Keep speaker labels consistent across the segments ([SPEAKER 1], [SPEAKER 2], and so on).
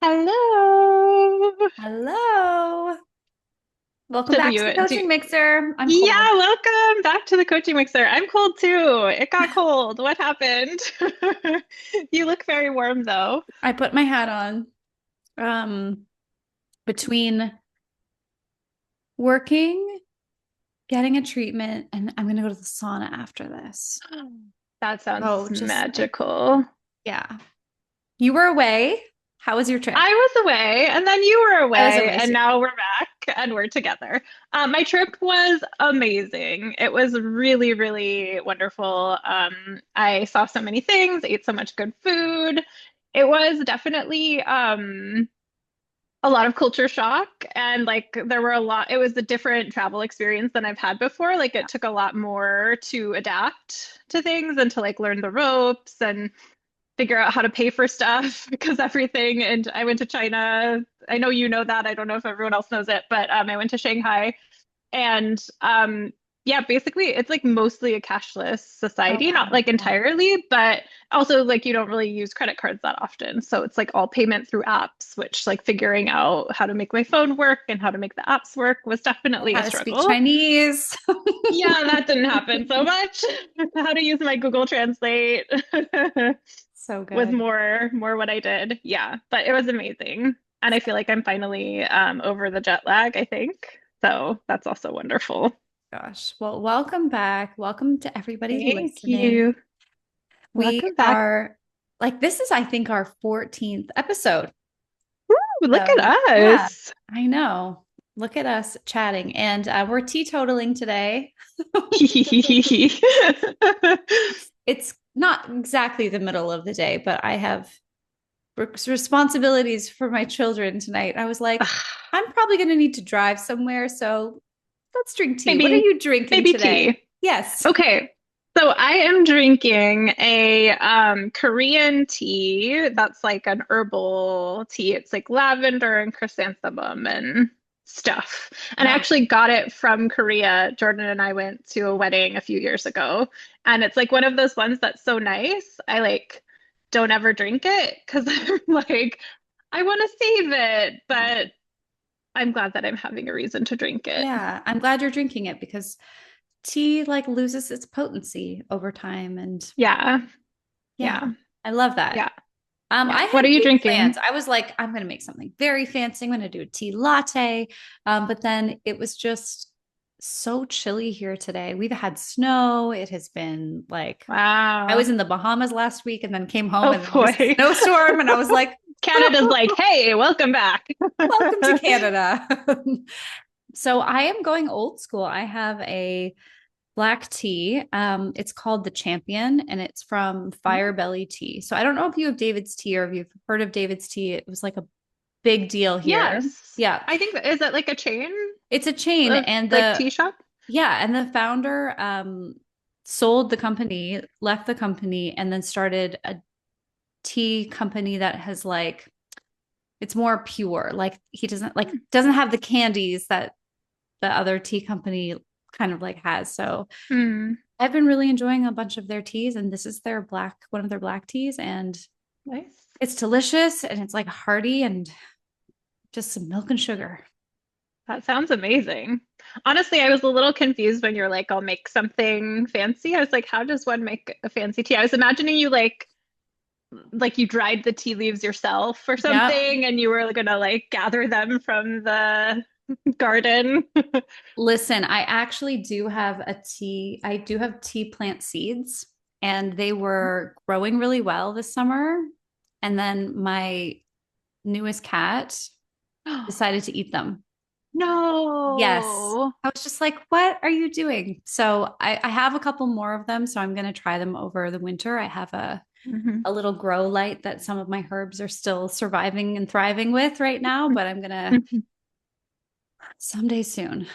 [SPEAKER 1] Hello.
[SPEAKER 2] Hello. Welcome
[SPEAKER 1] Did
[SPEAKER 2] back to the
[SPEAKER 1] you do?
[SPEAKER 2] coaching mixer. I'm cold.
[SPEAKER 1] Yeah, welcome back to the coaching mixer. I'm cold too. It got cold. What happened? You look very warm though.
[SPEAKER 2] I put my hat on. Um, Between working, getting a treatment, and I'm gonna go to the sauna after this.
[SPEAKER 1] That sounds
[SPEAKER 2] Oh, just like,
[SPEAKER 1] magical.
[SPEAKER 2] yeah. You were away. How was your trip?
[SPEAKER 1] I was away and then you were
[SPEAKER 2] I was
[SPEAKER 1] away
[SPEAKER 2] away
[SPEAKER 1] and
[SPEAKER 2] too.
[SPEAKER 1] now we're back and we're together. My trip was amazing. It was really, really wonderful. I saw so many things, ate so much good food. It was definitely a lot of culture shock and like there were a lot, it was a different travel experience than I've had before. Like
[SPEAKER 2] Yeah.
[SPEAKER 1] it took a lot more to adapt to things and to like learn the ropes and figure out how to pay for stuff because everything. And I went to China. I know you know that. I don't know if everyone else knows it, but I went to Shanghai and yeah, basically it's like mostly a cashless
[SPEAKER 2] Oh
[SPEAKER 1] society, not like
[SPEAKER 2] wow.
[SPEAKER 1] entirely, but also like you don't really use credit cards that often. So it's like all payment through apps, which like figuring out how to make my phone work and how to make the apps work was
[SPEAKER 2] Or
[SPEAKER 1] definitely
[SPEAKER 2] how
[SPEAKER 1] a
[SPEAKER 2] to speak
[SPEAKER 1] struggle.
[SPEAKER 2] Chinese.
[SPEAKER 1] Yeah, that didn't happen so much. How to use my Google Translate
[SPEAKER 2] So
[SPEAKER 1] was
[SPEAKER 2] good.
[SPEAKER 1] more what I did. Yeah, but it was amazing. And I feel like I'm finally over the jet lag, I think. So that's also wonderful.
[SPEAKER 2] Gosh. Well, welcome back. Welcome to everybody
[SPEAKER 1] Thank
[SPEAKER 2] listening.
[SPEAKER 1] you.
[SPEAKER 2] We
[SPEAKER 1] Welcome back.
[SPEAKER 2] are like, this is, I think, our 14th episode.
[SPEAKER 1] Ooh, look
[SPEAKER 2] So,
[SPEAKER 1] at
[SPEAKER 2] yeah,
[SPEAKER 1] us.
[SPEAKER 2] I know. Look at us chatting. And we're teetotaling today. It's not exactly the middle of the day, but I have responsibilities for my children tonight. I was like, I'm probably going to need to drive somewhere. So let's drink tea. What are
[SPEAKER 1] maybe
[SPEAKER 2] you drinking
[SPEAKER 1] maybe
[SPEAKER 2] today?
[SPEAKER 1] tea.
[SPEAKER 2] Yes.
[SPEAKER 1] Okay. So I am drinking a Korean tea that's like an herbal tea. It's like lavender and chrysanthemum and stuff. And I
[SPEAKER 2] Wow.
[SPEAKER 1] actually got it from Korea. Jordan and I went to a wedding a few years ago, and it's like one of those ones that's so nice. I like don't ever drink it because I'm like I want to save it,
[SPEAKER 2] Yeah.
[SPEAKER 1] but I'm glad that I'm having a reason to drink it.
[SPEAKER 2] Yeah. I'm glad you're drinking it because tea like loses its potency over time. And
[SPEAKER 1] Yeah.
[SPEAKER 2] yeah,
[SPEAKER 1] Yeah.
[SPEAKER 2] I love that.
[SPEAKER 1] Yeah.
[SPEAKER 2] I
[SPEAKER 1] Yeah.
[SPEAKER 2] had
[SPEAKER 1] What are you
[SPEAKER 2] big plans.
[SPEAKER 1] drinking?
[SPEAKER 2] I was like, I'm going to make something very fancy. I'm going to do a tea latte. But then it was just so chilly here today. We've had snow. It has been like, I was
[SPEAKER 1] Wow.
[SPEAKER 2] in the Bahamas last week and then came home
[SPEAKER 1] Oh
[SPEAKER 2] and then there was a
[SPEAKER 1] boy.
[SPEAKER 2] snowstorm. And I was like,
[SPEAKER 1] Canada's like, hey, welcome back.
[SPEAKER 2] welcome to Canada. So I am going old school. I have a black tea. It's called the Champion and it's from Fire Belly Tea. So I don't know if you have David's tea or if you've heard of David's tea. It was like a big deal here.
[SPEAKER 1] Yes.
[SPEAKER 2] Yeah.
[SPEAKER 1] I think is that like a chain
[SPEAKER 2] It's a chain
[SPEAKER 1] of
[SPEAKER 2] and
[SPEAKER 1] like
[SPEAKER 2] the
[SPEAKER 1] tea shop?
[SPEAKER 2] yeah, and the founder sold the company, left the company and then started a tea company that has like it's more pure. Like he doesn't have the candies that the other tea company kind of like has. So
[SPEAKER 1] Hmm.
[SPEAKER 2] I've been really enjoying a bunch of their teas, and this is their one of their black teas, and
[SPEAKER 1] Nice.
[SPEAKER 2] it's delicious and it's like hearty and just some milk and sugar.
[SPEAKER 1] That sounds amazing. Honestly, I was a little confused when you're like, I'll make something fancy. I was like, how does one make a fancy tea? I was imagining you like you dried the tea leaves yourself or
[SPEAKER 2] Yeah.
[SPEAKER 1] something and you were gonna like gather them from the garden.
[SPEAKER 2] Listen, I actually do have a tea. I do have tea plant seeds, and they were growing really well this summer. And then my newest cat decided to eat them. Yes.
[SPEAKER 1] No.
[SPEAKER 2] I was just like, what are you doing? So I have a couple more of them. So I'm going to try them over the winter. I have
[SPEAKER 1] Mhm.
[SPEAKER 2] a little grow light that some of my herbs are still surviving and thriving with right now, but I'm going to someday soon.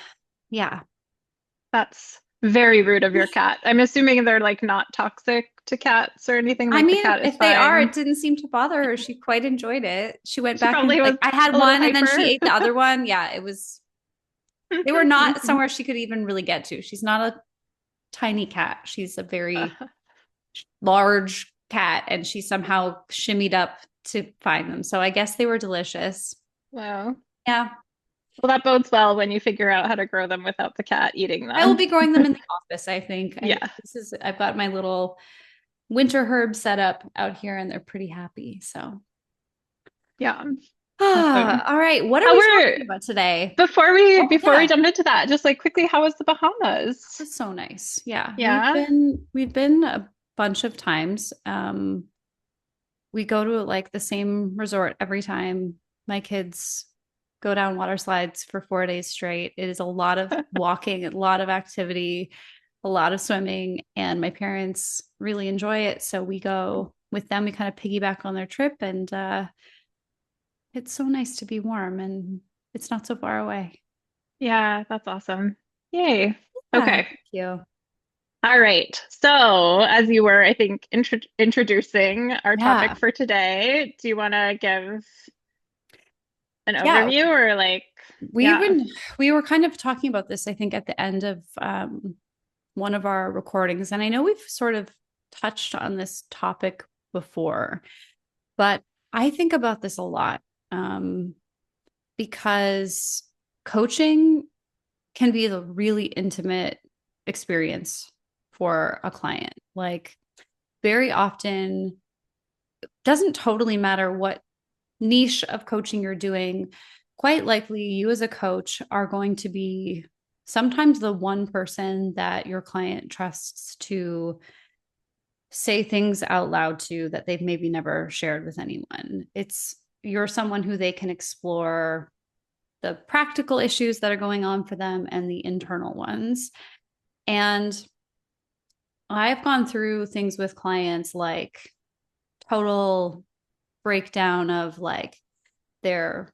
[SPEAKER 2] Yeah.
[SPEAKER 1] That's very rude of your cat. I'm assuming they're like not toxic to cats or anything,
[SPEAKER 2] I
[SPEAKER 1] like the
[SPEAKER 2] mean,
[SPEAKER 1] cat is
[SPEAKER 2] if they are,
[SPEAKER 1] fine.
[SPEAKER 2] it didn't seem to bother her. She quite enjoyed it. She went
[SPEAKER 1] She
[SPEAKER 2] back and
[SPEAKER 1] probably
[SPEAKER 2] like
[SPEAKER 1] was
[SPEAKER 2] I had
[SPEAKER 1] a little
[SPEAKER 2] one and then she
[SPEAKER 1] hyper.
[SPEAKER 2] ate the other one. Yeah, it was they were not somewhere she could even really get to. She's not a tiny cat. She's a very large cat and she somehow shimmied up to find them. So I guess they were delicious.
[SPEAKER 1] Wow.
[SPEAKER 2] Yeah.
[SPEAKER 1] Well, that bodes well when you figure out how to grow them without the cat eating
[SPEAKER 2] I will
[SPEAKER 1] them.
[SPEAKER 2] be growing them in the office, I think.
[SPEAKER 1] Yeah.
[SPEAKER 2] I've got my little winter herb set up out here and they're pretty happy. So
[SPEAKER 1] Yeah. Awesome.
[SPEAKER 2] all right. What are
[SPEAKER 1] How
[SPEAKER 2] we
[SPEAKER 1] were
[SPEAKER 2] talking about today? Oh
[SPEAKER 1] before we
[SPEAKER 2] yeah.
[SPEAKER 1] jump into that, just like quickly, how was the Bahamas?
[SPEAKER 2] That's so nice. Yeah.
[SPEAKER 1] Yeah.
[SPEAKER 2] We've been a bunch of times. We go to like the same resort every time. My kids go down water slides for 4 days straight. It is a lot of walking, a lot of activity, a lot of swimming, and my parents really enjoy it. So we go with them. We kind of piggyback on their trip, and it's so nice to be warm and it's not so far away.
[SPEAKER 1] Yeah, that's awesome. Yay.
[SPEAKER 2] Yeah,
[SPEAKER 1] Okay.
[SPEAKER 2] thank you.
[SPEAKER 1] All right. So, as you were, I think, introducing our topic
[SPEAKER 2] Yeah.
[SPEAKER 1] for today, do you want to give an
[SPEAKER 2] Yeah.
[SPEAKER 1] overview or like,
[SPEAKER 2] We
[SPEAKER 1] yeah.
[SPEAKER 2] were we were kind of talking about this, I think, at the end of one of our recordings. And I know we've sort of touched on this topic before, but I think about this a lot um, because coaching can be a really intimate experience for a client. Like, very often, doesn't totally matter what niche of coaching you're doing. Quite likely, you as a coach are going to be sometimes the one person that your client trusts to say things out loud to that they've maybe never shared with anyone. It's You're someone who they can explore the practical issues that are going on for them and the internal ones. And I've gone through things with clients like total breakdown of like their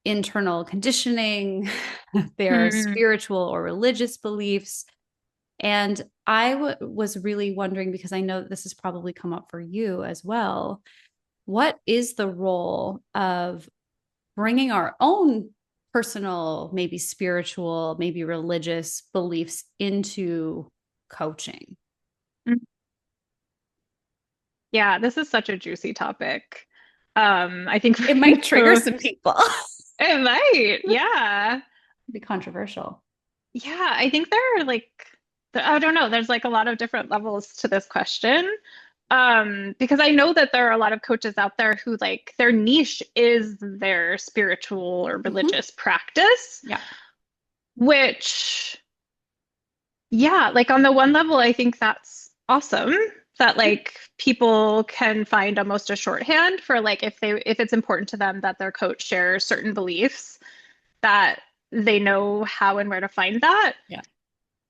[SPEAKER 2] internal conditioning, their
[SPEAKER 1] Hmm.
[SPEAKER 2] spiritual or religious beliefs. And was really wondering, because I know this has probably come up for you as well, what is the role of bringing our own personal, maybe spiritual, maybe religious beliefs into coaching?
[SPEAKER 1] Yeah, this is such a juicy topic. I think
[SPEAKER 2] It
[SPEAKER 1] we
[SPEAKER 2] might trigger
[SPEAKER 1] both,
[SPEAKER 2] some people.
[SPEAKER 1] it might. Yeah.
[SPEAKER 2] Be controversial.
[SPEAKER 1] Yeah, I think there are like, I don't know, there's like a lot of different levels to this question. Because I know that there are a lot of coaches out there who like their niche is their spiritual or
[SPEAKER 2] Mm-hmm.
[SPEAKER 1] religious practice,
[SPEAKER 2] Yeah.
[SPEAKER 1] which, yeah, like on the one level, I think that's awesome that like people can find almost a shorthand for like if it's important to them that their coach shares certain beliefs, that they know how and where to find that.
[SPEAKER 2] Yeah.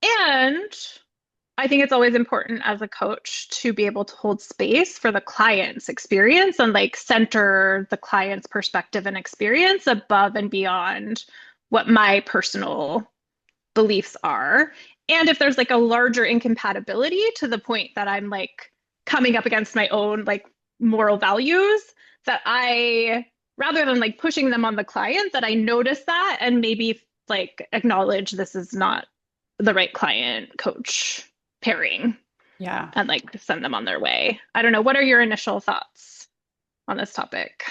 [SPEAKER 1] And I think it's always important as a coach to be able to hold space for the client's experience and like center the client's perspective and experience above and beyond what my personal beliefs are. And if there's like a larger incompatibility to the point that I'm like coming up against my own like moral values, that I, rather than like pushing them on the client, that I notice that and maybe like acknowledge this is not the right client coach pairing
[SPEAKER 2] Yeah.
[SPEAKER 1] and like send them on their way. I don't know. What are your initial thoughts on this topic?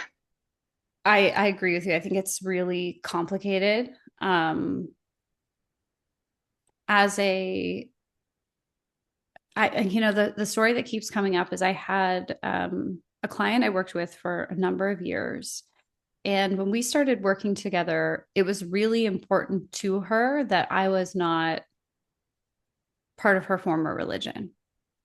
[SPEAKER 2] I agree with you. I think it's really complicated. As a I you know the story that keeps coming up is I had a client I worked with for a number of years. And when we started working together, it was really important to her that I was not part of her former religion.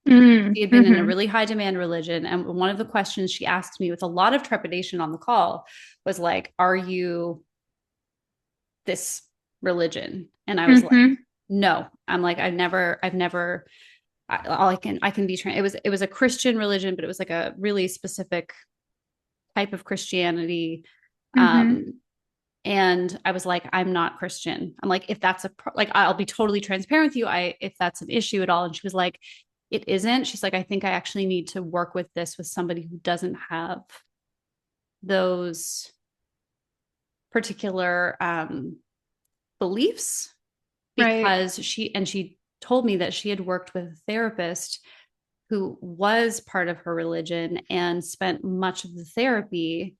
[SPEAKER 1] Mm,
[SPEAKER 2] She had been in a
[SPEAKER 1] hmm.
[SPEAKER 2] really high demand religion. And one of the questions she asked me with a lot of trepidation on the call was like, "Are you this religion?" And I was like,
[SPEAKER 1] Hmm.
[SPEAKER 2] "No." I'm like, I've never, I can be trained. It was a Christian religion, but it was like a really specific type of Christianity.
[SPEAKER 1] Hmm.
[SPEAKER 2] Um, and I was like, I'm not Christian. I'm like, if that's like, I'll be totally transparent with you. If that's an issue at all. And she was like, it isn't. She's like, I think I actually need to work with this with somebody who doesn't have those particular beliefs,
[SPEAKER 1] Right.
[SPEAKER 2] because she told me that she had worked with a therapist who was part of her religion and spent much of the therapy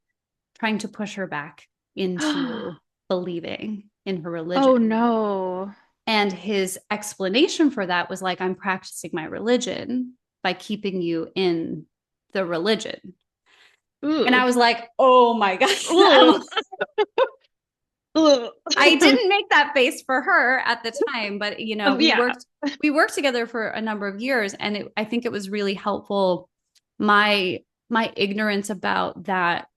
[SPEAKER 2] trying to push her back into believing in her religion.
[SPEAKER 1] Oh no.
[SPEAKER 2] And his explanation for that was like, I'm practicing my religion by keeping you in the religion. And I
[SPEAKER 1] Ooh.
[SPEAKER 2] was like, oh my
[SPEAKER 1] Ooh.
[SPEAKER 2] God.
[SPEAKER 1] Ooh.
[SPEAKER 2] I didn't make that face for her at the time, but
[SPEAKER 1] Yeah.
[SPEAKER 2] we worked together for a number of years, and I think it was really helpful. My ignorance about that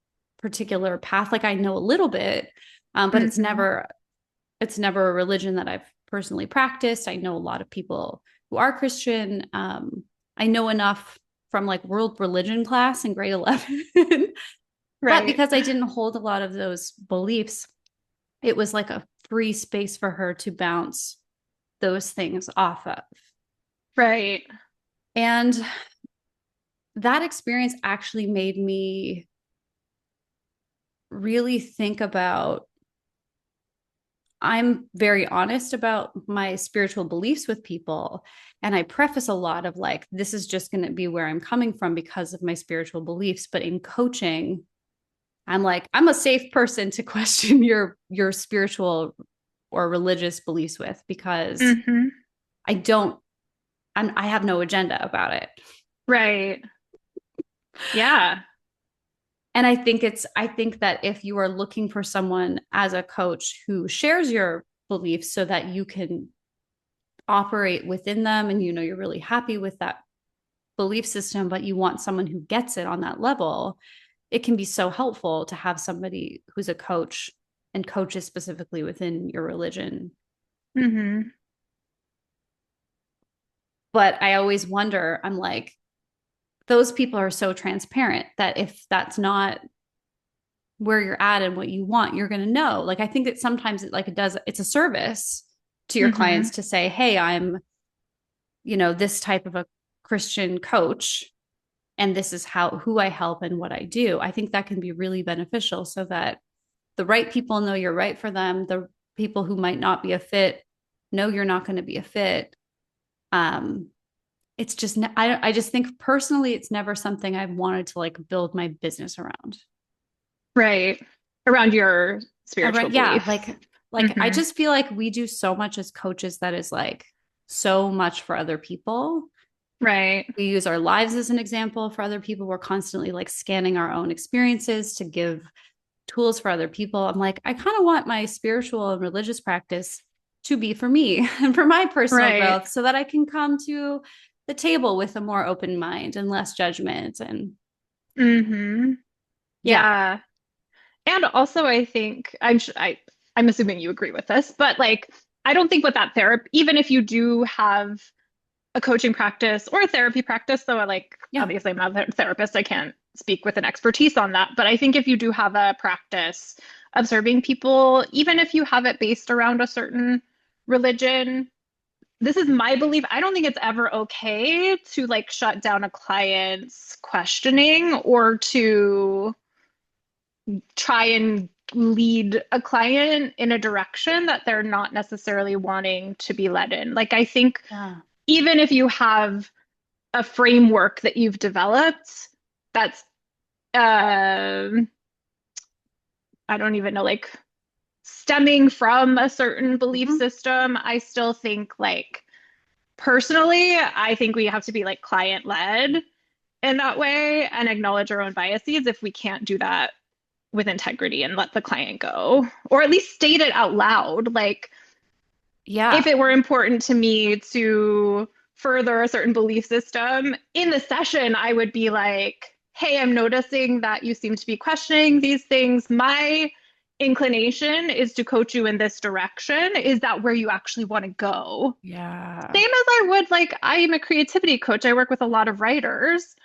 [SPEAKER 2] particular path, like I know a little bit, but
[SPEAKER 1] Hmm.
[SPEAKER 2] it's never a religion that I've personally practiced. I know a lot of people who are Christian. I know enough from like world religion class in grade 11. But
[SPEAKER 1] Right.
[SPEAKER 2] because I didn't hold a lot of those beliefs, it was like a free space for her to bounce those things off of.
[SPEAKER 1] Right.
[SPEAKER 2] And that experience actually made me really think about, I'm very honest about my spiritual beliefs with people. And I preface a lot of like, this is just going to be where I'm coming from because of my spiritual beliefs. But in coaching, I'm like, I'm a safe person to question your spiritual or religious beliefs with, because
[SPEAKER 1] Hmm.
[SPEAKER 2] I don't, I have no agenda about it.
[SPEAKER 1] Right. Yeah.
[SPEAKER 2] And I think that if you are looking for someone as a coach who shares your beliefs so that you can operate within them, and you're really happy with that belief system, but you want someone who gets it on that level, it can be so helpful to have somebody who's a coach and coaches specifically within your religion.
[SPEAKER 1] Hmm.
[SPEAKER 2] But I always wonder, I'm like, those people are so transparent that if that's not where you're at and what you want, you're going to know. Like, I think that sometimes it's a service to your clients
[SPEAKER 1] Hmm.
[SPEAKER 2] to say, hey, I'm, this type of a Christian coach, and this is who I help and what I do. I think that can be really beneficial so that the right people know you're right for them. The people who might not be a fit know you're not going to be a fit. Um, it's just, I just think personally, it's never something I've wanted to like build my business around.
[SPEAKER 1] Right. Around your spiritual
[SPEAKER 2] Around, yeah,
[SPEAKER 1] beliefs.
[SPEAKER 2] like I
[SPEAKER 1] Hmm.
[SPEAKER 2] just feel like we do so much as coaches that is like so much for other people.
[SPEAKER 1] Right.
[SPEAKER 2] We use our lives as an example for other people. We're constantly like scanning our own experiences to give tools for other people. I'm like, I kind of want my spiritual and religious practice to be for me and for my personal
[SPEAKER 1] Right.
[SPEAKER 2] growth so that I can come to the table with a more open mind and less judgment. And
[SPEAKER 1] Hmm.
[SPEAKER 2] yeah,
[SPEAKER 1] Yeah. And also, I think I'm assuming you agree with this, but like I don't think with that therapy, even if you do have a coaching practice or a therapy practice, though, like
[SPEAKER 2] yeah,
[SPEAKER 1] obviously I'm not a therapist, I can't speak with an expertise on that. But I think if you do have a practice of serving people, even if you have it based around a certain religion, this is my belief. I don't think it's ever okay to like shut down a client's questioning or to try and lead a client in a direction that they're not necessarily wanting to be led in. Like, I think
[SPEAKER 2] yeah,
[SPEAKER 1] even if you have a framework that you've developed that's, um, I don't even know, like stemming from a certain belief
[SPEAKER 2] mhm,
[SPEAKER 1] system, I still think, like, personally, I think we have to be like client led in that way and acknowledge our own biases if we can't do that with integrity and let the client go, or at least state it out loud. Like, if
[SPEAKER 2] yeah,
[SPEAKER 1] it were important to me to further a certain belief system in the session, I would be like, hey, I'm noticing that you seem to be questioning these things. My inclination is to coach you in this direction. Is that where you actually want to go?
[SPEAKER 2] yeah,
[SPEAKER 1] Same as I would, like, I am a creativity coach. I work with a lot of writers.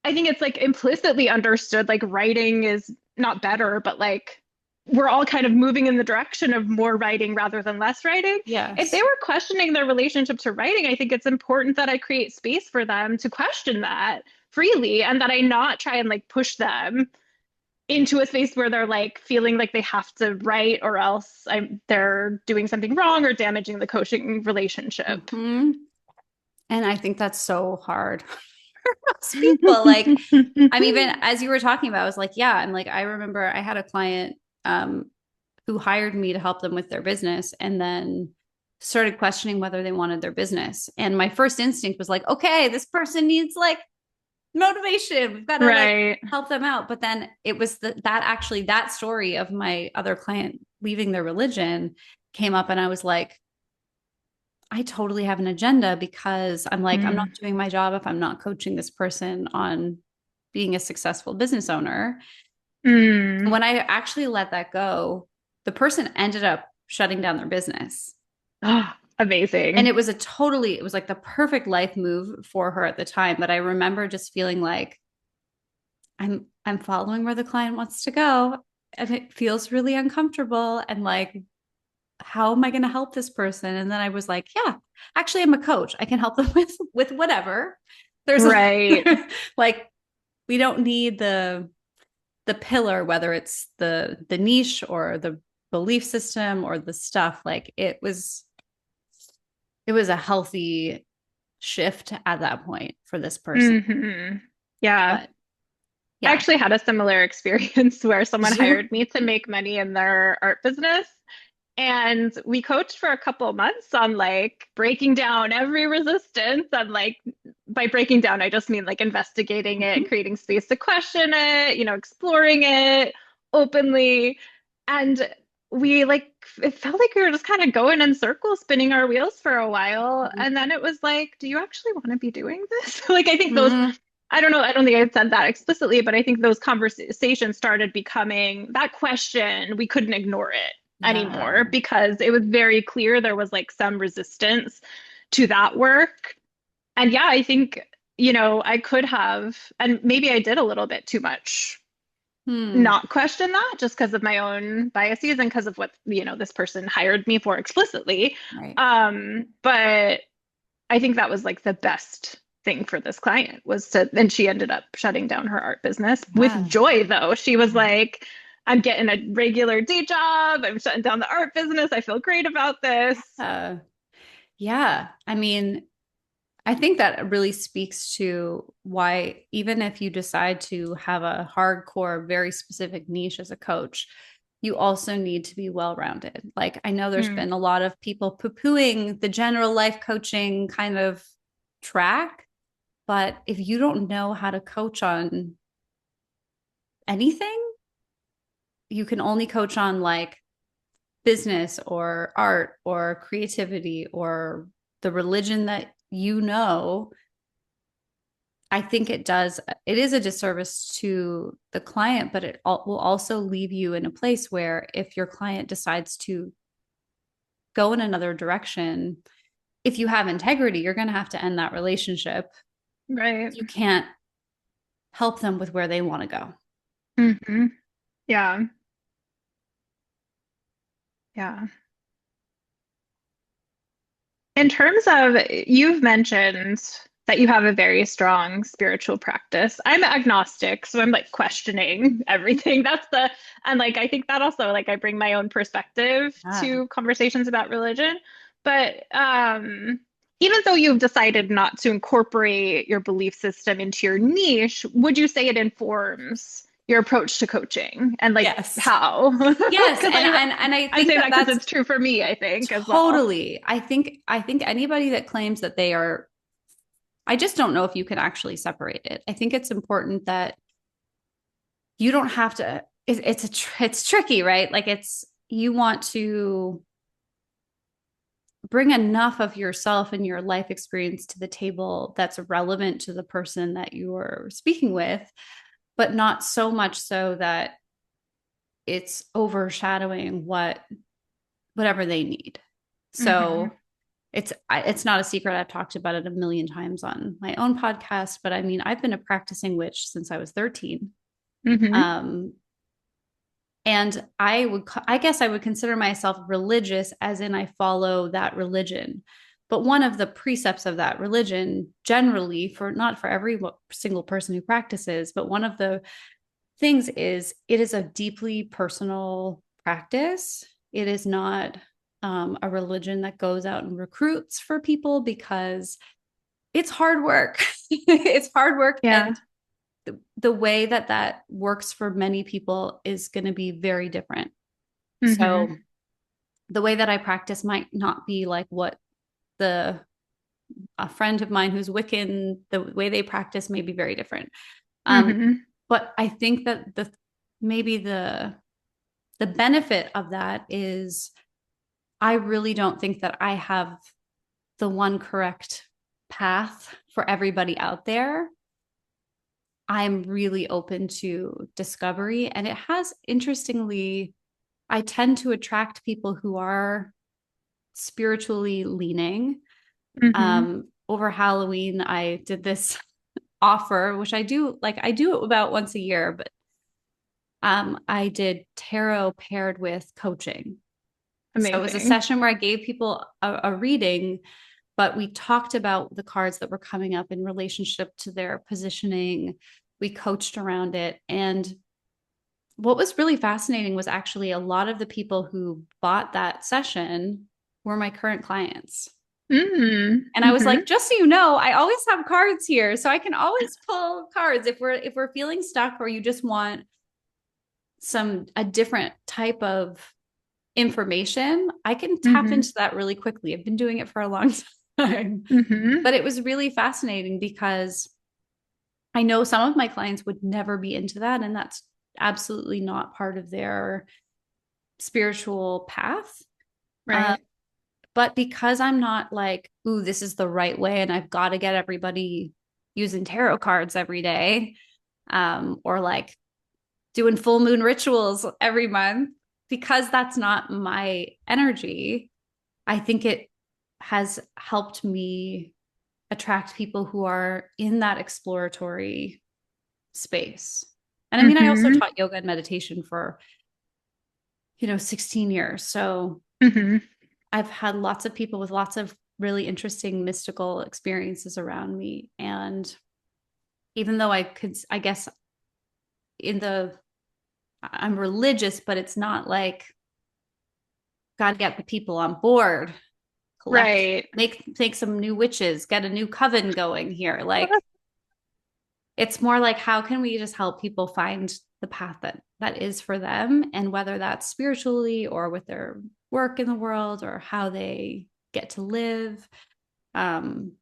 [SPEAKER 1] I think it's like implicitly understood, like writing is not better, but like we're all kind of moving in the direction of more writing rather than less writing. If they
[SPEAKER 2] yes,
[SPEAKER 1] were questioning their relationship to writing, I think it's important that I create space for them to question that freely and that I not try and like push them into a space where they're like feeling like they have to write or else they're doing something wrong or damaging the coaching relationship.
[SPEAKER 2] hmm. And I think that's so hard. most people. Like, I'm even, as you were talking about, I was like, yeah. And like, I remember I had a client who hired me to help them with their business and then started questioning whether they wanted their business. And my first instinct was like, okay, this person needs like motivation. We've got to like
[SPEAKER 1] Right.
[SPEAKER 2] help them out. But then it was that story of my other client leaving their religion came up, and I was like, I totally have an agenda because I'm like, I'm not
[SPEAKER 1] Mm.
[SPEAKER 2] doing my job if I'm not coaching this person on being a successful business owner.
[SPEAKER 1] Mm.
[SPEAKER 2] When I actually let that go, the person ended up shutting down their business.
[SPEAKER 1] Oh,
[SPEAKER 2] And
[SPEAKER 1] amazing.
[SPEAKER 2] it was like the perfect life move for her at the time. But I remember just feeling like I'm following where the client wants to go. And it feels really uncomfortable. And like, how am I going to help this person? And then I was like, yeah, actually, I'm a coach. I can help them with whatever. There's
[SPEAKER 1] Right.
[SPEAKER 2] like, we don't need the pillar, whether it's the niche or the belief system or the stuff. Like it was a healthy shift at that point for this person.
[SPEAKER 1] Hmm. Yeah.
[SPEAKER 2] But
[SPEAKER 1] I
[SPEAKER 2] yeah.
[SPEAKER 1] actually had a similar experience where someone
[SPEAKER 2] Did you?
[SPEAKER 1] hired me to make money in their art business. And we coached for a couple of months on like breaking down every resistance. And like by breaking down, I just mean like investigating it,
[SPEAKER 2] Mhm.
[SPEAKER 1] creating space to question it, exploring it openly. And we like, it felt like we were just kind of going in circles, spinning our wheels for a while. And then it was like, do you actually want to be doing this? Like, I think those,
[SPEAKER 2] Mhm.
[SPEAKER 1] I don't know, I don't think I said that explicitly, but I think those conversations started becoming that question, we couldn't ignore it anymore
[SPEAKER 2] Yeah.
[SPEAKER 1] because it was very clear there was like some resistance to that work. And yeah, I think, I could have, and maybe I did a little bit too much
[SPEAKER 2] Hmm.
[SPEAKER 1] not question that just because of my own biases and because of what, this person hired me for explicitly.
[SPEAKER 2] Right.
[SPEAKER 1] But I think that was like the best thing for this client was to, and she ended up shutting down her art business with
[SPEAKER 2] Yeah.
[SPEAKER 1] joy, though. She was like, I'm getting a regular day job. I'm shutting down the art business. I feel great about this.
[SPEAKER 2] Uh, yeah. I mean, I think that really speaks to why, even if you decide to have a hardcore, very specific niche as a coach, you also need to be well rounded. Like, I know there's
[SPEAKER 1] Mm,
[SPEAKER 2] been a lot of people poo pooing the general life coaching kind of track, but if you don't know how to coach on anything, you can only coach on like business or art or creativity or the religion that you know. I think it is a disservice to the client, but will also leave you in a place where if your client decides to go in another direction, if you have integrity, you're going to have to end that relationship.
[SPEAKER 1] right.
[SPEAKER 2] You can't help them with where they want to go.
[SPEAKER 1] Hmm. Yeah. Yeah. In terms of, you've mentioned that you have a very strong spiritual practice. I'm agnostic, so I'm like questioning everything. And like, I think that also, like, I bring my own perspective
[SPEAKER 2] Ah,
[SPEAKER 1] to conversations about religion. But even though you've decided not to incorporate your belief system into your niche, would you say it informs your approach to coaching and like
[SPEAKER 2] yes.
[SPEAKER 1] how?
[SPEAKER 2] Yes,
[SPEAKER 1] Because
[SPEAKER 2] and I
[SPEAKER 1] I
[SPEAKER 2] think
[SPEAKER 1] say
[SPEAKER 2] that
[SPEAKER 1] that because
[SPEAKER 2] that's
[SPEAKER 1] it's true for me, I think, as well.
[SPEAKER 2] totally. I think anybody that claims that they are, I just don't know if you can actually separate it. I think it's important that you don't have to. It's tricky, right? Like it's you want to bring enough of yourself and your life experience to the table that's relevant to the person that you're speaking with, but not so much so that it's overshadowing whatever they need.
[SPEAKER 1] Hmm.
[SPEAKER 2] So it's not a secret. I've talked about it a million times on my own podcast, but I mean, I've been a practicing witch since I was 13.
[SPEAKER 1] Hmm.
[SPEAKER 2] Um, and I guess I would consider myself religious as in I follow that religion. But one of the precepts of that religion, generally, for not for every single person who practices, but one of the things is it is a deeply personal practice. It is not a religion that goes out and recruits for people because it's hard work. It's hard work.
[SPEAKER 1] Yeah.
[SPEAKER 2] And the way that that works for many people is going to be very different.
[SPEAKER 1] Mm-hmm.
[SPEAKER 2] So the way that I practice might not be like what the a friend of mine who's Wiccan, the way they practice may be very different. Um,
[SPEAKER 1] Mm-hmm.
[SPEAKER 2] but I think that maybe the benefit of that is I really don't think that I have the one correct path for everybody out there. I'm really open to discovery. And it has, interestingly, I tend to attract people who are spiritually leaning.
[SPEAKER 1] Mm-hmm.
[SPEAKER 2] Over Halloween, I did this offer, which I do it about once a year, but I did tarot paired with coaching. So it was a
[SPEAKER 1] Amazing.
[SPEAKER 2] session where I gave people a reading, but we talked about the cards that were coming up in relationship to their positioning. We coached around it. And what was really fascinating was actually a lot of the people who bought that session were my current clients. And I was
[SPEAKER 1] Mm-hmm.
[SPEAKER 2] like, just so you know, I always have cards here. So I can always pull cards if we're feeling stuck or you just want a different type of information, I can tap
[SPEAKER 1] Mm-hmm.
[SPEAKER 2] into that really quickly. I've been doing it for a long time.
[SPEAKER 1] Mm-hmm.
[SPEAKER 2] But it was really fascinating because I know some of my clients would never be into that. And that's absolutely not part of their spiritual path. Uh,
[SPEAKER 1] Right.
[SPEAKER 2] but because I'm not like, ooh, this is the right way, and I've got to get everybody using tarot cards every day, or like doing full moon rituals every month, because that's not my energy, I think it has helped me attract people who are in that exploratory space. And I mean, I also
[SPEAKER 1] Mm-hmm.
[SPEAKER 2] taught yoga and meditation for, 16 years. So
[SPEAKER 1] Mm-hmm.
[SPEAKER 2] I've had lots of people with lots of really interesting mystical experiences around me. And even though I guess in I'm religious, but it's not like got to get the people on board, collect,
[SPEAKER 1] Right.
[SPEAKER 2] make some new witches, get a new coven going here. Like it's more like how can we just help people find the path that is for them, and whether that's spiritually or with their work in the world or how they get to live. Um,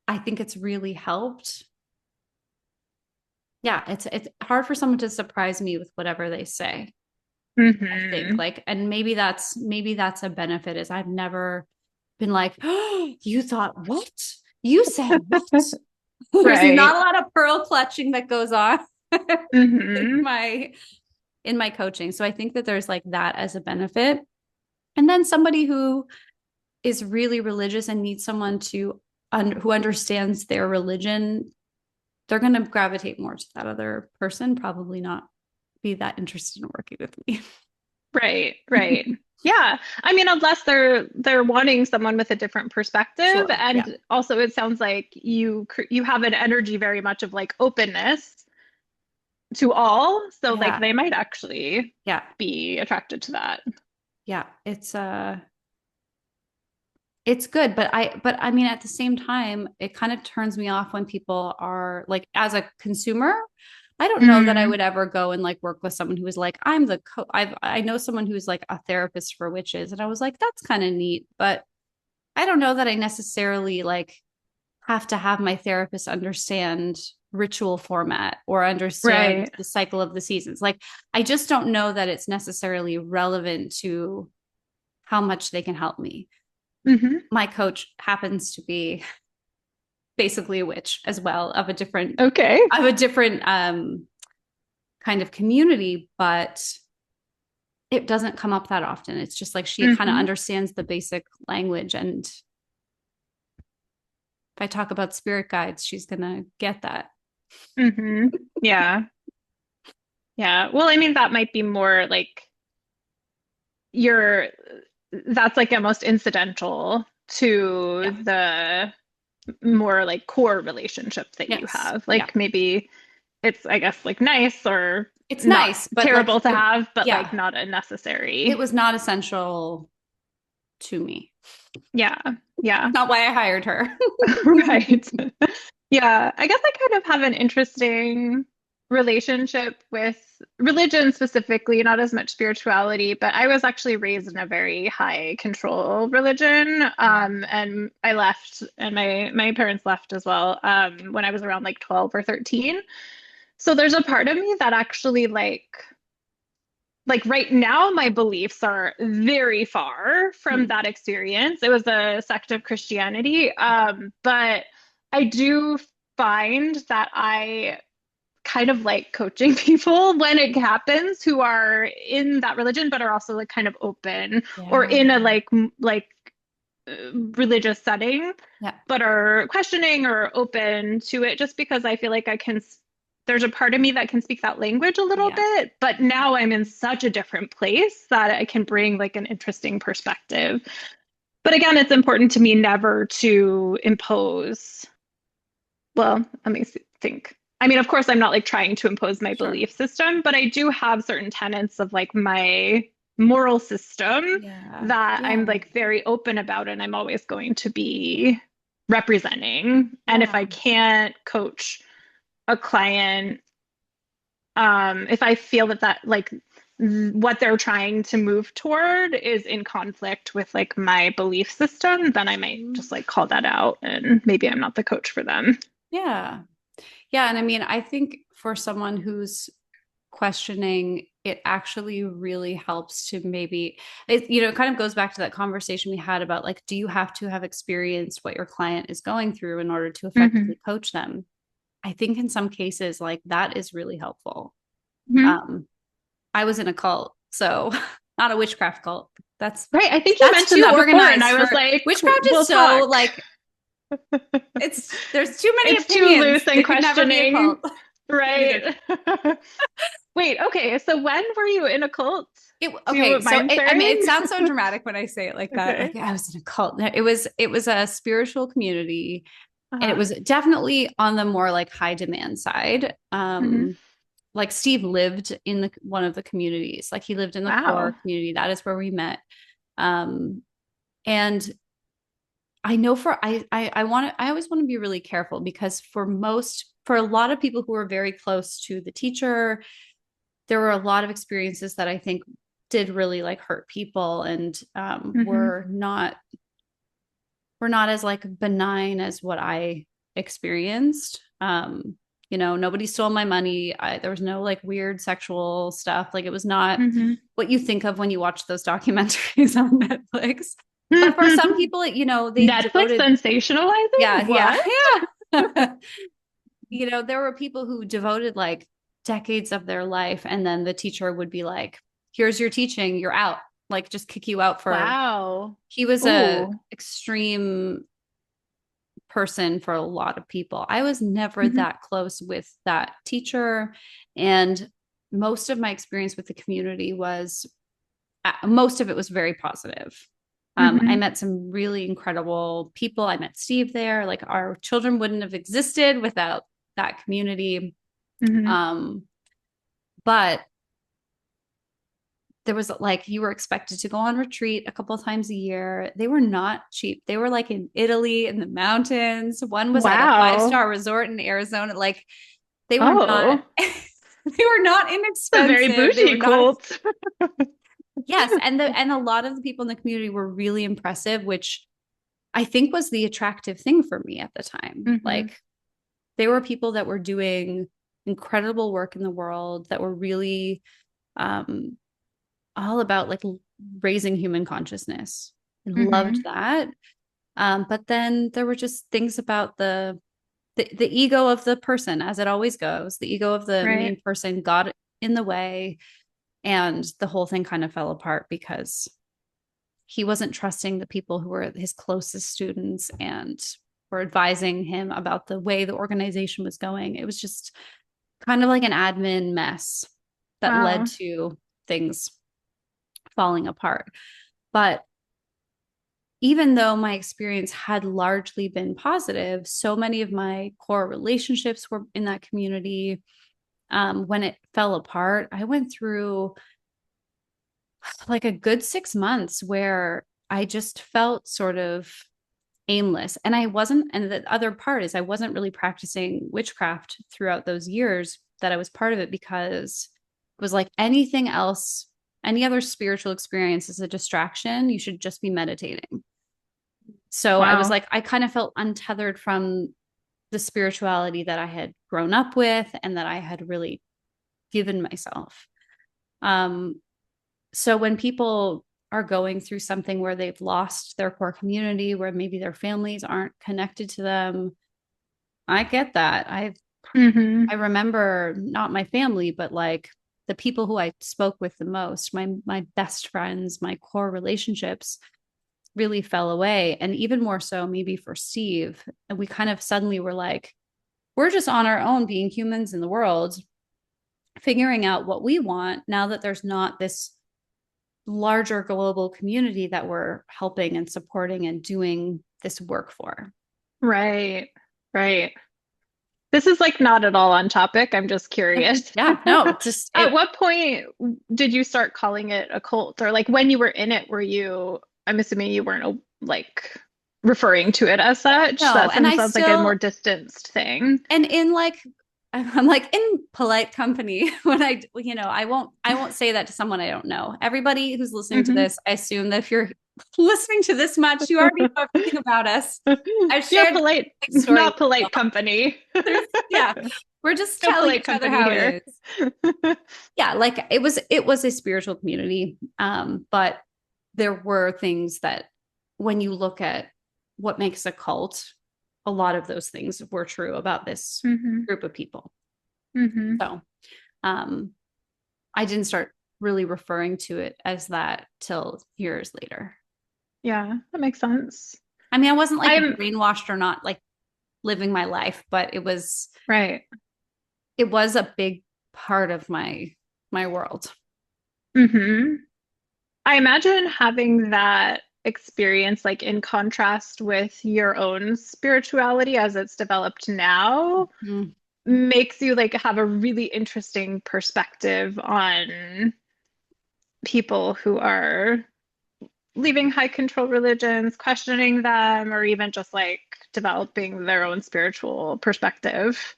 [SPEAKER 2] I think it's really helped. Yeah, it's hard for someone to surprise me with whatever they say. I think
[SPEAKER 1] Mm-hmm.
[SPEAKER 2] like, and maybe that's a benefit is I've never been like, oh, you thought what? You said what? There's not
[SPEAKER 1] Right.
[SPEAKER 2] a lot of pearl clutching that goes on in
[SPEAKER 1] Mm-hmm.
[SPEAKER 2] my coaching. So I think that there's like that as a benefit. And then somebody who is really religious and needs someone who understands their religion, they're going to gravitate more to that other person, probably not be that interested in working with me.
[SPEAKER 1] Right, right. Yeah. I mean, unless they're wanting someone with a different perspective,
[SPEAKER 2] Sure. Yeah.
[SPEAKER 1] and also it sounds like you have an energy very much of like openness to all, so like
[SPEAKER 2] Yeah.
[SPEAKER 1] they might actually
[SPEAKER 2] Yeah.
[SPEAKER 1] be attracted to that.
[SPEAKER 2] Yeah. It's good, but I mean at the same time, it kind of turns me off when people are like, as a consumer, I don't know that I
[SPEAKER 1] Mm,
[SPEAKER 2] would ever go and like work with someone who is like, I know someone who's like a therapist for witches, and I was like, that's kind of neat, but I don't know that I necessarily like have to have my therapist understand ritual format or understand
[SPEAKER 1] right.
[SPEAKER 2] the cycle of the seasons. Like I just don't know that it's necessarily relevant to how much they can help me.
[SPEAKER 1] Hmm.
[SPEAKER 2] My coach happens to be basically a witch as well,
[SPEAKER 1] Okay.
[SPEAKER 2] of a different kind of community, but it doesn't come up that often. It's just like she kind of
[SPEAKER 1] Hmm.
[SPEAKER 2] understands the basic language, and if I talk about spirit guides, she's gonna get that.
[SPEAKER 1] Hmm. Yeah. Yeah. Well, I mean, that might be more like you're that's like almost incidental to
[SPEAKER 2] Yeah.
[SPEAKER 1] the more like core relationship that you
[SPEAKER 2] Yes.
[SPEAKER 1] have.
[SPEAKER 2] Yeah.
[SPEAKER 1] Like maybe it's, I guess, like nice or
[SPEAKER 2] It's
[SPEAKER 1] not
[SPEAKER 2] nice, but like
[SPEAKER 1] terrible to have, but like
[SPEAKER 2] yeah,
[SPEAKER 1] not a
[SPEAKER 2] it
[SPEAKER 1] necessary.
[SPEAKER 2] was not essential to me.
[SPEAKER 1] Yeah. Yeah.
[SPEAKER 2] Not why I hired her.
[SPEAKER 1] Right. Yeah, I guess I kind of have an interesting relationship with religion specifically, not as much spirituality, but I was actually raised in a very high control religion. And I left, and my parents left as well, when I was around like 12 or 13. So there's a part of me that actually like right now my beliefs are very far from
[SPEAKER 2] Hmm.
[SPEAKER 1] that experience. It was a sect of Christianity, but I do find that I kind of like coaching people when it happens who are in that religion but are also like kind of open or
[SPEAKER 2] Yeah.
[SPEAKER 1] in a religious setting
[SPEAKER 2] Yeah.
[SPEAKER 1] but are questioning or open to it, just because I feel like there's a part of me that can speak that language a little
[SPEAKER 2] Yeah.
[SPEAKER 1] bit, but now I'm in such a different place that I can bring like an interesting perspective. But again, it's important to me never to impose, well, let me think. I mean, of course, I'm not like trying to impose my
[SPEAKER 2] Sure.
[SPEAKER 1] belief system, but I do have certain tenets of like my moral system
[SPEAKER 2] Yeah.
[SPEAKER 1] that I'm
[SPEAKER 2] Yeah.
[SPEAKER 1] like very open about and I'm always going to be representing. And if
[SPEAKER 2] Yeah.
[SPEAKER 1] I can't coach a client, if I feel that like what they're trying to move toward is in conflict with like my belief system, then I might
[SPEAKER 2] Mhm.
[SPEAKER 1] just like call that out and maybe I'm not the coach for them.
[SPEAKER 2] Yeah. Yeah. And I mean, I think for someone who's questioning, it actually really helps to maybe, it kind of goes back to that conversation we had about like, do you have to have experienced what your client is going through in order to
[SPEAKER 1] Hmm.
[SPEAKER 2] effectively coach them? I think in some cases, like that is really helpful.
[SPEAKER 1] Hmm.
[SPEAKER 2] Um, I was in a cult, so not a witchcraft cult. That's
[SPEAKER 1] Right. I think you
[SPEAKER 2] that's
[SPEAKER 1] mentioned
[SPEAKER 2] too
[SPEAKER 1] that before, and
[SPEAKER 2] organized
[SPEAKER 1] I was
[SPEAKER 2] for
[SPEAKER 1] like,
[SPEAKER 2] witchcraft is
[SPEAKER 1] we'll
[SPEAKER 2] so
[SPEAKER 1] talk.
[SPEAKER 2] like there's too many
[SPEAKER 1] It's too
[SPEAKER 2] opinions.
[SPEAKER 1] loose and
[SPEAKER 2] It could never be a
[SPEAKER 1] questioning.
[SPEAKER 2] cult. Either.
[SPEAKER 1] Right. Wait, okay. So when were you in a cult? Do you
[SPEAKER 2] Okay, so
[SPEAKER 1] mind
[SPEAKER 2] I mean,
[SPEAKER 1] sharing?
[SPEAKER 2] it sounds so dramatic when I say it like that.
[SPEAKER 1] Okay.
[SPEAKER 2] Like I was in a cult. It was a spiritual community, and it
[SPEAKER 1] Uh-huh.
[SPEAKER 2] was definitely on the more like high demand side.
[SPEAKER 1] Hmm.
[SPEAKER 2] Like Steve lived in the one of the communities. Like he lived in the core
[SPEAKER 1] Wow.
[SPEAKER 2] community. That is where we met. Um, and I know I always want to be really careful because for a lot of people who are very close to the teacher, there were a lot of experiences that I think did really like hurt people and
[SPEAKER 1] Hmm.
[SPEAKER 2] were not as like benign as what I experienced. Nobody stole my money. There was no like weird sexual stuff. Like it was not
[SPEAKER 1] Hmm.
[SPEAKER 2] what you think of when you watch those documentaries on Netflix. But for some people, they
[SPEAKER 1] Netflix
[SPEAKER 2] devoted,
[SPEAKER 1] sensationalizing?
[SPEAKER 2] yeah, yeah,
[SPEAKER 1] What?
[SPEAKER 2] yeah. There were people who devoted like decades of their life, and then the teacher would be like, "Here's your teaching, you're out." Like just kick you out for.
[SPEAKER 1] Wow.
[SPEAKER 2] He was a
[SPEAKER 1] Ooh.
[SPEAKER 2] extreme person for a lot of people. I was never
[SPEAKER 1] Hmm.
[SPEAKER 2] that close with that teacher. And most of my experience with the community most of it was very positive. I
[SPEAKER 1] Hmm.
[SPEAKER 2] met some really incredible people. I met Steve there. Like our children wouldn't have existed without that community.
[SPEAKER 1] Hmm.
[SPEAKER 2] Um, but there was like you were expected to go on retreat a couple of times a year. They were not cheap. They were like in Italy in the mountains. One was at a
[SPEAKER 1] Wow.
[SPEAKER 2] five-star resort in Arizona. Like they were not
[SPEAKER 1] Oh,
[SPEAKER 2] they were not
[SPEAKER 1] it's a very
[SPEAKER 2] inexpensive. They were
[SPEAKER 1] bougie
[SPEAKER 2] not
[SPEAKER 1] cult.
[SPEAKER 2] yes, and a lot of the people in the community were really impressive, which I think was the attractive thing for me at the time.
[SPEAKER 1] Hmm.
[SPEAKER 2] Like they were people that were doing incredible work in the world that were really um all about like raising human consciousness. I loved
[SPEAKER 1] Hmm.
[SPEAKER 2] that. But then there were just things about the ego of the person, as it always goes. The ego of the
[SPEAKER 1] Right.
[SPEAKER 2] main person got in the way, and the whole thing kind of fell apart because he wasn't trusting the people who were his closest students and were advising him about the way the organization was going. It was just kind of like an admin mess that led
[SPEAKER 1] Wow.
[SPEAKER 2] to things falling apart. But even though my experience had largely been positive, so many of my core relationships were in that community. When it fell apart, I went through like a good 6 months where I just felt sort of aimless. And I wasn't, and the other part is I wasn't really practicing witchcraft throughout those years that I was part of it, because it was like anything else, any other spiritual experience is a distraction. You should just be meditating. So I was
[SPEAKER 1] Wow.
[SPEAKER 2] like, I kind of felt untethered from the spirituality that I had grown up with and that I had really given myself. Um, so when people are going through something where they've lost their core community, where maybe their families aren't connected to them, I get that. I
[SPEAKER 1] Hmm.
[SPEAKER 2] remember not my family, but like the people who I spoke with the most, my best friends, my core relationships really fell away. And even more so, maybe for Steve. And we kind of suddenly were like, we're just on our own being humans in the world, figuring out what we want now that there's not this larger global community that we're helping and supporting and doing this work for.
[SPEAKER 1] Right. Right. This is like not at all on topic. I'm just curious.
[SPEAKER 2] Yeah, no, just
[SPEAKER 1] At
[SPEAKER 2] it.
[SPEAKER 1] what point did you start calling it a cult? Or like when you were in it, were you, I'm assuming you weren't like referring to it as such.
[SPEAKER 2] No,
[SPEAKER 1] That
[SPEAKER 2] and I
[SPEAKER 1] sounds like a more
[SPEAKER 2] still,
[SPEAKER 1] distanced thing.
[SPEAKER 2] and in like, I'm like in polite company when I won't say that to someone I don't know. Everybody who's listening to
[SPEAKER 1] Hmm.
[SPEAKER 2] this, I assume that if you're listening to this much, you already know everything about us. I've
[SPEAKER 1] Yeah,
[SPEAKER 2] shared
[SPEAKER 1] polite,
[SPEAKER 2] big stories.
[SPEAKER 1] not polite company.
[SPEAKER 2] Yeah, we're just
[SPEAKER 1] No
[SPEAKER 2] telling
[SPEAKER 1] polite
[SPEAKER 2] each other
[SPEAKER 1] company
[SPEAKER 2] how it
[SPEAKER 1] here.
[SPEAKER 2] is. Yeah, like it was a spiritual community. But there were things that when you look at what makes a cult, a lot of those things were true about this
[SPEAKER 1] Hmm.
[SPEAKER 2] group of people.
[SPEAKER 1] Hmm.
[SPEAKER 2] So um I didn't start really referring to it as that till years later.
[SPEAKER 1] Yeah, that makes sense.
[SPEAKER 2] I mean, I wasn't like
[SPEAKER 1] I'm
[SPEAKER 2] brainwashed or not like living my life, but
[SPEAKER 1] right.
[SPEAKER 2] it was a big part of my world.
[SPEAKER 1] Hmm. I imagine having that experience, like in contrast with your own spirituality as it's developed now,
[SPEAKER 2] Mm.
[SPEAKER 1] makes you like have a really interesting perspective on people who are leaving high control religions, questioning them, or even just like developing their own spiritual perspective.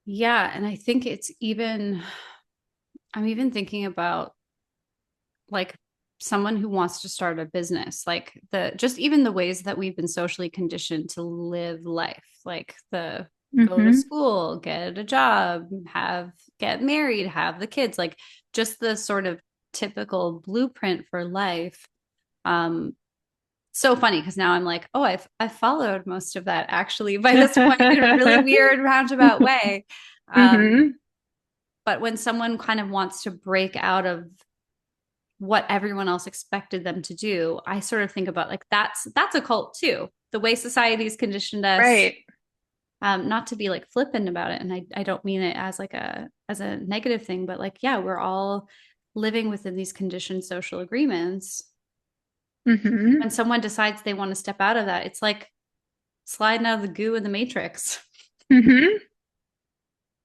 [SPEAKER 2] Yeah, and I think I'm even thinking about like someone who wants to start a business, like the just even the ways that we've been socially conditioned to live life, like the go to
[SPEAKER 1] Hmm.
[SPEAKER 2] school, get a job, get married, have the kids, like just the sort of typical blueprint for life. Um, so funny because now I'm like, oh, I've followed most of that actually by this point in a really weird roundabout way. Um,
[SPEAKER 1] Hmm.
[SPEAKER 2] but when someone kind of wants to break out of what everyone else expected them to do, I sort of think about like that's a cult too. The way society's conditioned us,
[SPEAKER 1] Right.
[SPEAKER 2] not to be like flippant about it, and I don't mean it as like a negative thing, but like yeah, we're all living within these conditioned social agreements.
[SPEAKER 1] Hmm.
[SPEAKER 2] When someone decides they want to step out of that, it's like sliding out of the goo in the matrix.
[SPEAKER 1] Hmm.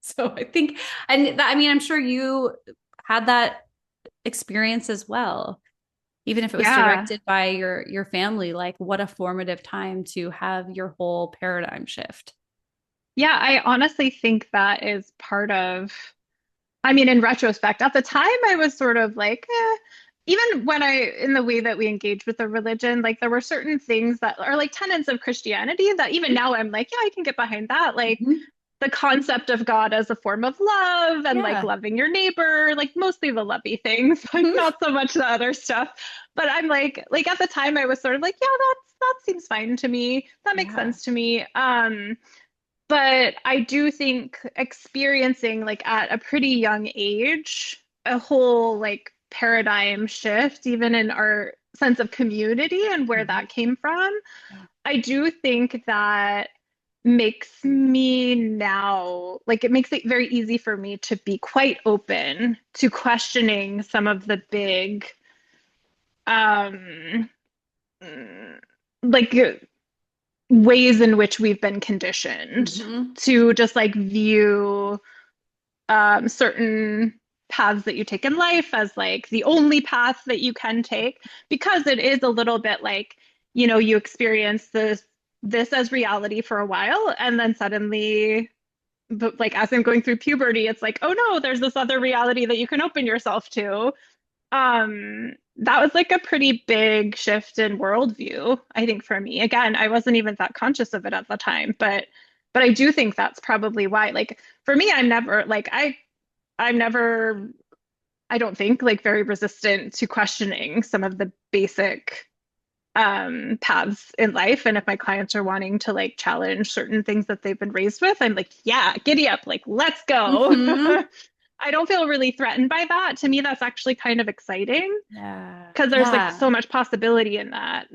[SPEAKER 2] So I think, and that, I mean, I'm sure you had that experience as well, even if it was
[SPEAKER 1] Yeah.
[SPEAKER 2] directed by your family. Like, what a formative time to have your whole paradigm shift.
[SPEAKER 1] Yeah, I honestly think that is part of, I mean, in retrospect, at the time I was sort of like, even when in the way that we engage with the religion, like there were certain things that are like tenets of Christianity that even now I'm like, yeah, I can get behind that. Like
[SPEAKER 2] Mm-hmm.
[SPEAKER 1] the concept of God as a form of love and like
[SPEAKER 2] Yeah.
[SPEAKER 1] loving your neighbor, like mostly the lovey things, like
[SPEAKER 2] Mm-hmm.
[SPEAKER 1] not so much the other stuff. But I'm like at the time I was sort of like, yeah, that seems fine to me. That makes
[SPEAKER 2] Yeah.
[SPEAKER 1] sense to me. But I do think experiencing like at a pretty young age, a whole like paradigm shift, even in our sense of community and where
[SPEAKER 2] Mm-hmm.
[SPEAKER 1] that came from,
[SPEAKER 2] Yeah.
[SPEAKER 1] I do think that makes me now, like it makes it very easy for me to be quite open to questioning some of the big, um, mm, like ways in which we've been conditioned
[SPEAKER 2] Mm-hmm.
[SPEAKER 1] to just like view certain paths that you take in life as like the only path that you can take, because it is a little bit like, you experience this as reality for a while, and then suddenly, but like as I'm going through puberty, it's like, oh no, there's this other reality that you can open yourself to. That was like a pretty big shift in worldview, I think, for me. Again, I wasn't even that conscious of it at the time, but I do think that's probably why. Like for me, I'm never, I don't think, like very resistant to questioning some of the basic paths in life. And if my clients are wanting to like challenge certain things that they've been raised with, I'm like, yeah, giddy up, like let's go.
[SPEAKER 2] Mm-hmm.
[SPEAKER 1] I don't feel really threatened by that. To me, that's actually kind of exciting
[SPEAKER 2] Yeah.
[SPEAKER 1] because there's like
[SPEAKER 2] Yeah.
[SPEAKER 1] so much possibility in that.